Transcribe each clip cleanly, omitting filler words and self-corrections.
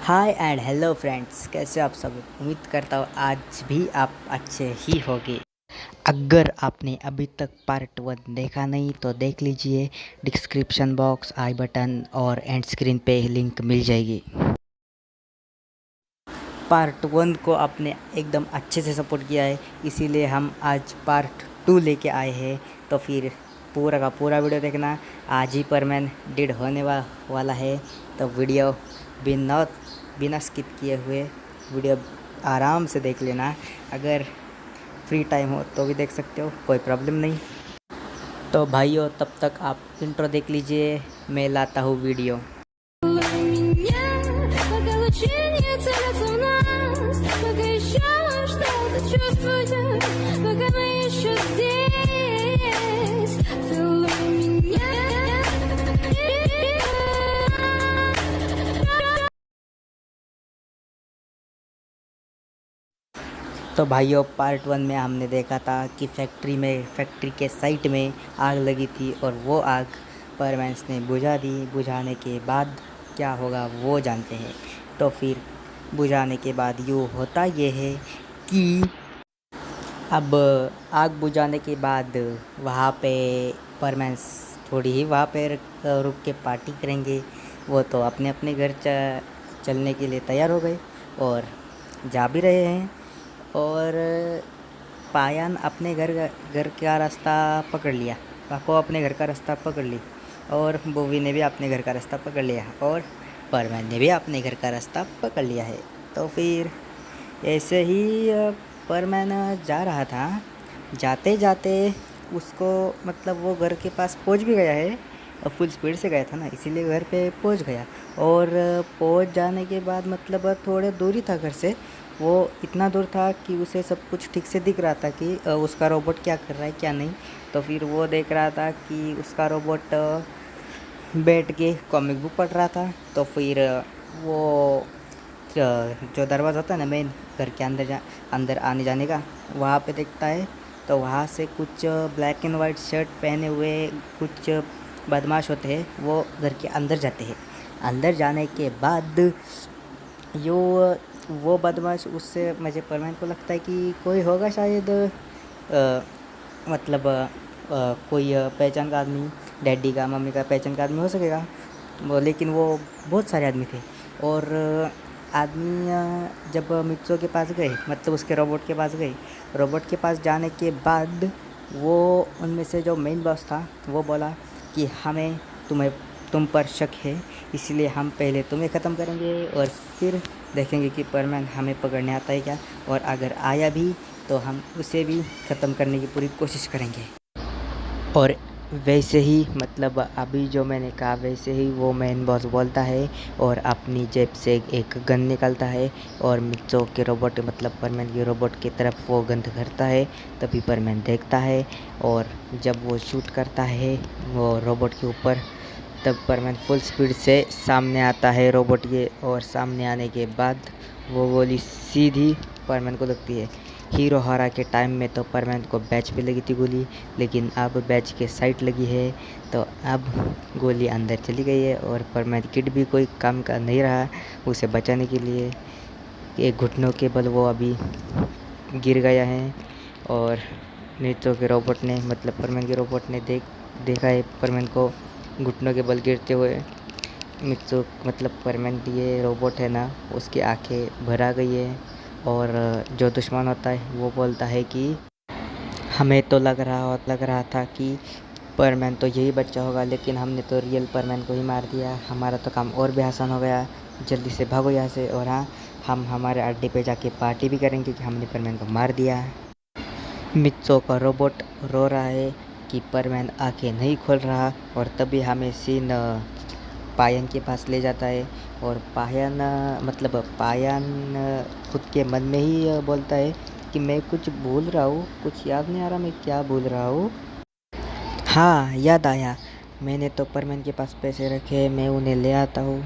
Hi and hello friends, कैसे आप सब। उम्मीद करता हूँ आज भी आप अच्छे ही होंगे। अगर आपने अभी तक पार्ट 1 देखा नहीं तो देख लीजिए, डिस्क्रिप्शन बॉक्स, आई बटन और एंड स्क्रीन पे लिंक मिल जाएगी। पार्ट 1 को आपने एकदम अच्छे से सपोर्ट किया है, इसीलिए हम आज पार्ट 2 लेके आए हैं। तो फिर पूरा का पूरा वीडियो देखना। आज ही परमैन डेड होने वाला है, तो वीडियो बिना बिना स्किप किए हुए वीडियो आराम से देख लेना। अगर फ्री टाइम हो तो भी देख सकते हो, कोई प्रॉब्लम नहीं। तो भाइयों, तब तक आप इंट्रो देख लीजिए, मैं लाता हूँ वीडियो। तो भाइयों, पार्ट 1 में हमने देखा था कि फैक्ट्री के साइट में आग लगी थी और वो आग परमैंस ने बुझा दी। बुझाने के बाद क्या होगा वो जानते हैं। तो फिर बुझाने के बाद यूँ होता ये है कि अब आग बुझाने के बाद वहाँ पे परमैंस थोड़ी ही वहाँ पे रुक के पार्टी करेंगे। वो तो अपने अपने घर चलने के लिए तैयार हो गए और जा भी रहे हैं। और पायन अपने घर का रास्ता पकड़ लिया, पाको अपने घर का रास्ता पकड़ ली, और बोवी ने भी अपने घर का रास्ता पकड़ लिया, और परमैन ने भी अपने घर का रास्ता पकड़ लिया है। तो फिर ऐसे ही परमैन जा रहा था। जाते जाते उसको मतलब वो घर के पास पहुंच भी गया है, और फुल स्पीड से गया था ना, इसीलिए घर पे पहुंच गया। और पहुंच जाने के बाद मतलब थोड़े दूरी था घर से, वो इतना दूर था कि उसे सब कुछ ठीक से दिख रहा था कि उसका रोबोट क्या कर रहा है क्या नहीं। तो फिर वो देख रहा था कि उसका रोबोट बैठ के कॉमिक बुक पढ़ रहा था। तो फिर वो जो दरवाज़ा होता है ना मेन घर के अंदर आने जाने का, वहाँ पे देखता है। तो वहाँ से कुछ ब्लैक एंड वाइट शर्ट पहने हुए कुछ बदमाश होते हैं, वो घर के अंदर जाते हैं। अंदर जाने के बाद यो वो बदमाश उससे मुझे परमैन को लगता है कि कोई होगा शायद, मतलब कोई पहचान का आदमी, डैडी का मम्मी का पहचान का आदमी हो सकेगा वो। लेकिन वो बहुत सारे आदमी थे। और आदमी जब मित्सो के पास गए, मतलब उसके रोबोट के पास गए, रोबोट के पास जाने के बाद वो उनमें से जो मेन बॉस था वो बोला कि हमें तुम पर शक है, इसलिए हम पहले तुम्हें ख़त्म करेंगे और फिर देखेंगे कि परमैन हमें पकड़ने आता है क्या, और अगर आया भी तो हम उसे भी ख़त्म करने की पूरी कोशिश करेंगे। और वैसे ही मतलब अभी जो मैंने कहा वैसे ही वो मेन बॉस बोलता है और अपनी जेब से एक गन निकालता है, और मित्सो के रोबोट मतलब परमैन के रोबोट की तरफ वो गन करता है। तभी परमैन देखता है, और जब वो शूट करता है वो रोबोट के ऊपर, तब परमैन फुल स्पीड से सामने आता है रोबोट के, और सामने आने के बाद वो गोली सीधी परमैन को लगती है। हीरो हरा के टाइम में तो परमैन को बैच पे लगी थी गोली, लेकिन अब बैच के साइड लगी है, तो अब गोली अंदर चली गई है और परमैन किट भी कोई काम का नहीं रहा उसे बचाने के लिए। एक घुटनों के बल वो अभी गिर गया है, और नीचो के रोबोट ने मतलब परमैन के रोबोट ने देखा है परमैन को घुटनों के बल गिरते हुए। मित्सु मतलब परमैन ये रोबोट है ना, उसकी आंखें भर आ गई है, और जो दुश्मन होता है वो बोलता है कि हमें तो लग रहा था कि परमैन तो यही बच्चा होगा, लेकिन हमने तो रियल परमैन को ही मार दिया। हमारा तो काम और भी आसान हो गया, जल्दी से भागो यहाँ से। और हाँ, हम हमारे अड्डे पे जाके पार्टी भी करेंगे कि हमने परमैन को मार दिया। मित्सो का रोबोट रो रहा है कि परमैन आंखें नहीं खोल रहा, और तभी हमें सीन पायन के पास ले जाता है। और पायन खुद के मन में ही बोलता है कि मैं कुछ भूल रहा हूँ, कुछ याद नहीं आ रहा मैं क्या भूल रहा हूँ। हाँ, याद आया, मैंने तो परमैन के पास पैसे रखे, मैं उन्हें ले आता हूँ।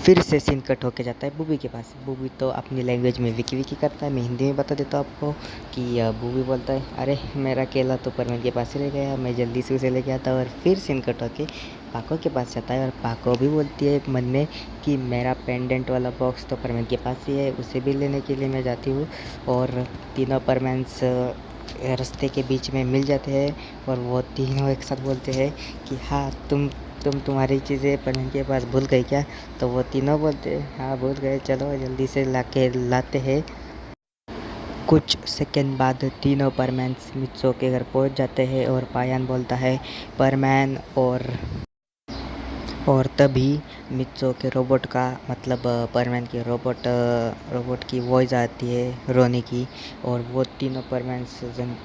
फिर से सीन कट होके जाता है बूबी के पास। बूबी तो अपनी लैंग्वेज में विकी विकी करता है। मैं हिंदी में बता देता हूँ आपको कि बूबी बोलता है, अरे मेरा केला तो परमेन के पास ही रह गया, मैं जल्दी से उसे लेके आता। और फिर सीन कट होके पाको के पास जाता है और पाको भी बोलती है मन में कि मेरा पेंडेंट वाला बॉक्स तो परमेन के पास ही है, उसे भी लेने के लिए मैं जाती हूँ। और तीनों परमेंस रास्ते के बीच में मिल जाते हैं और वो तीनों एक साथ बोलते हैं कि हाँ तुम तुम्हारी चीज़ें परमेन के पास भूल गई क्या? तो वो तीनों बोलते हैं हाँ भूल गए, चलो जल्दी से लाते हैं। कुछ सेकंड बाद तीनों परमैन्स मित्सो के घर पहुंच जाते हैं और पायान बोलता है परमैन। और तभी मित्सो के रोबोट का मतलब परमैन के रोबोट की वॉइस आती है रोने की। और वो तीनों परमैन्स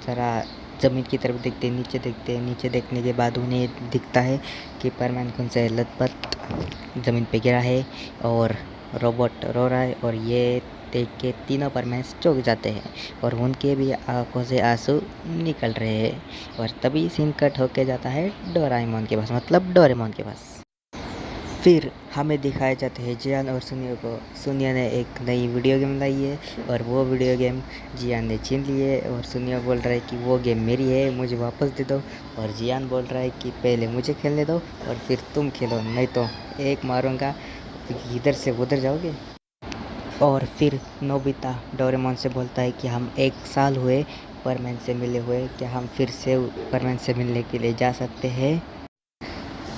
ज़रा ज़मीन की तरफ देखते हैं। नीचे देखने के बाद उन्हें दिखता है कि परमैन खून से लथपथ ज़मीन पे गिरा है और रोबोट रो रहा है। और ये देख के तीनों परमैन्स चौंक जाते हैं और उनके भी आंखों से आंसू निकल रहे हैं। और तभी सीन कट होके जाता है डोराएमोन के पास, मतलब डोरेमोन के पास। फिर हमें दिखाए जाते हैं जियान और सुनियो को। सुनियो ने एक नई वीडियो गेम लाई है और वो वीडियो गेम जियान ने छीन ली है। और सुनियो बोल रहा है कि वो गेम मेरी है, मुझे वापस दे दो। और जियान बोल रहा है कि पहले मुझे खेलने दो और फिर तुम खेलो, नहीं तो एक मारूंगा, इधर से उधर जाओगे। और फिर नोबिता डोरेमोन से बोलता है कि हम 1 साल हुए परमैन से मिले हुए, क्या हम फिर से परमैन से मिलने के लिए जा सकते हैं?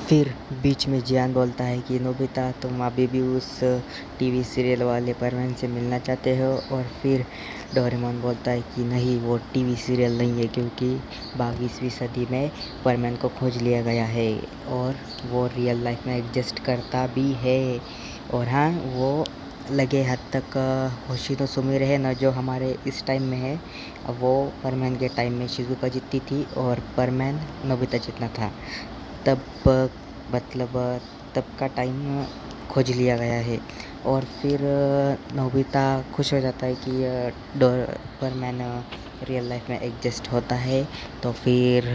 फिर बीच में जियान बोलता है कि नोबिता तुम अभी भी उस टीवी सीरियल वाले परमैन से मिलना चाहते हो। और फिर डोरेमोन बोलता है कि नहीं, वो टीवी सीरियल नहीं है, क्योंकि 22वीं सदी में परमैन को खोज लिया गया है और वो रियल लाइफ में एग्जिस्ट करता भी है। और हाँ, वो लगे हद तक होशिनो सुमिर है ना, जो हमारे इस टाइम में है, वो परमैन के टाइम में शिजुका जितनी थी और परमैन नोबिता जितना था। तब मतलब तब का टाइम खोज लिया गया है। और फिर नोबिता खुश हो जाता है कि डोरेमोन रियल लाइफ में एग्जिस्ट होता है। तो फिर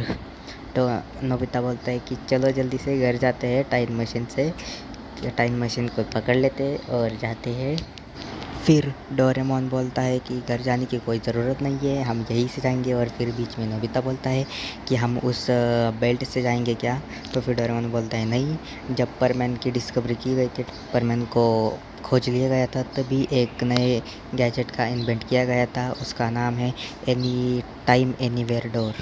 तो नोबिता बोलता है कि चलो जल्दी से घर जाते हैं, टाइम मशीन को पकड़ लेते हैं और जाते हैं। फिर डोरेमोन बोलता है कि घर जाने की कोई ज़रूरत नहीं है, हम यहीं से जाएंगे। और फिर बीच में नोबिता बोलता है कि हम उस बेल्ट से जाएंगे क्या? तो फिर डोरेमोन बोलता है नहीं, जब परमैन की डिस्कवरी की गई थी, परमैन को खोज लिया गया था, तभी एक नए गैजेट का इन्वेंट किया गया था, उसका नाम है एनी टाइम एनीवेयर डोर।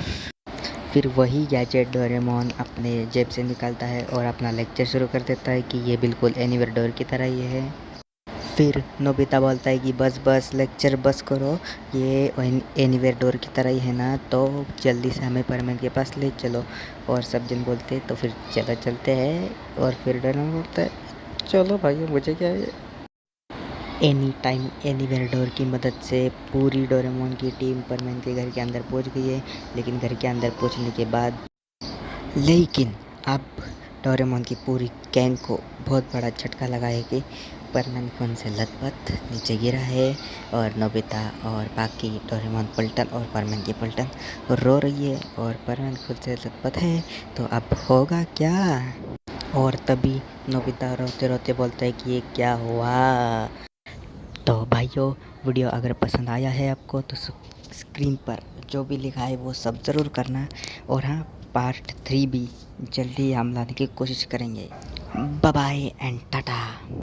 फिर वही गैजेट डोरेमोन अपने जेब से निकालता है और अपना लेक्चर शुरू कर देता है कि ये बिल्कुल एनीवेयर डोर की तरह ही है। फिर नोबिता बोलता है कि बस लेक्चर बस करो, ये एनीवेयर डोर की तरह ही है ना, तो जल्दी से हमें परमैन के पास ले चलो। और सब जन बोलते तो फिर चलते हैं। और फिर डोरेमोन बोलता है चलो भाई, मुझे क्या है। एनी टाइम एनीवेयर डोर की मदद से पूरी डोरेमोन की टीम परमैन के घर के अंदर पहुंच गई है। लेकिन घर के अंदर पहुंचने के बाद अब डोरेमोन की पूरी गैंग को बहुत बड़ा झटका लगा है कि परमैन खून से लथपथ नीचे गिरा है। और नोबिता और बाकी डोरेमोन पलटन और परमैन की पलटन रो रही है और परमैन खुद से लथपथ है, तो अब होगा क्या? और तभी नोबिता रोते रोते बोलता है कि ये क्या हुआ? तो भाइयों, वीडियो अगर पसंद आया है आपको तो स्क्रीन पर जो भी लिखा है वो सब ज़रूर करना। और हाँ, पार्ट 3 भी जल्दी हम लाने की कोशिश करेंगे। Bye bye and Tata.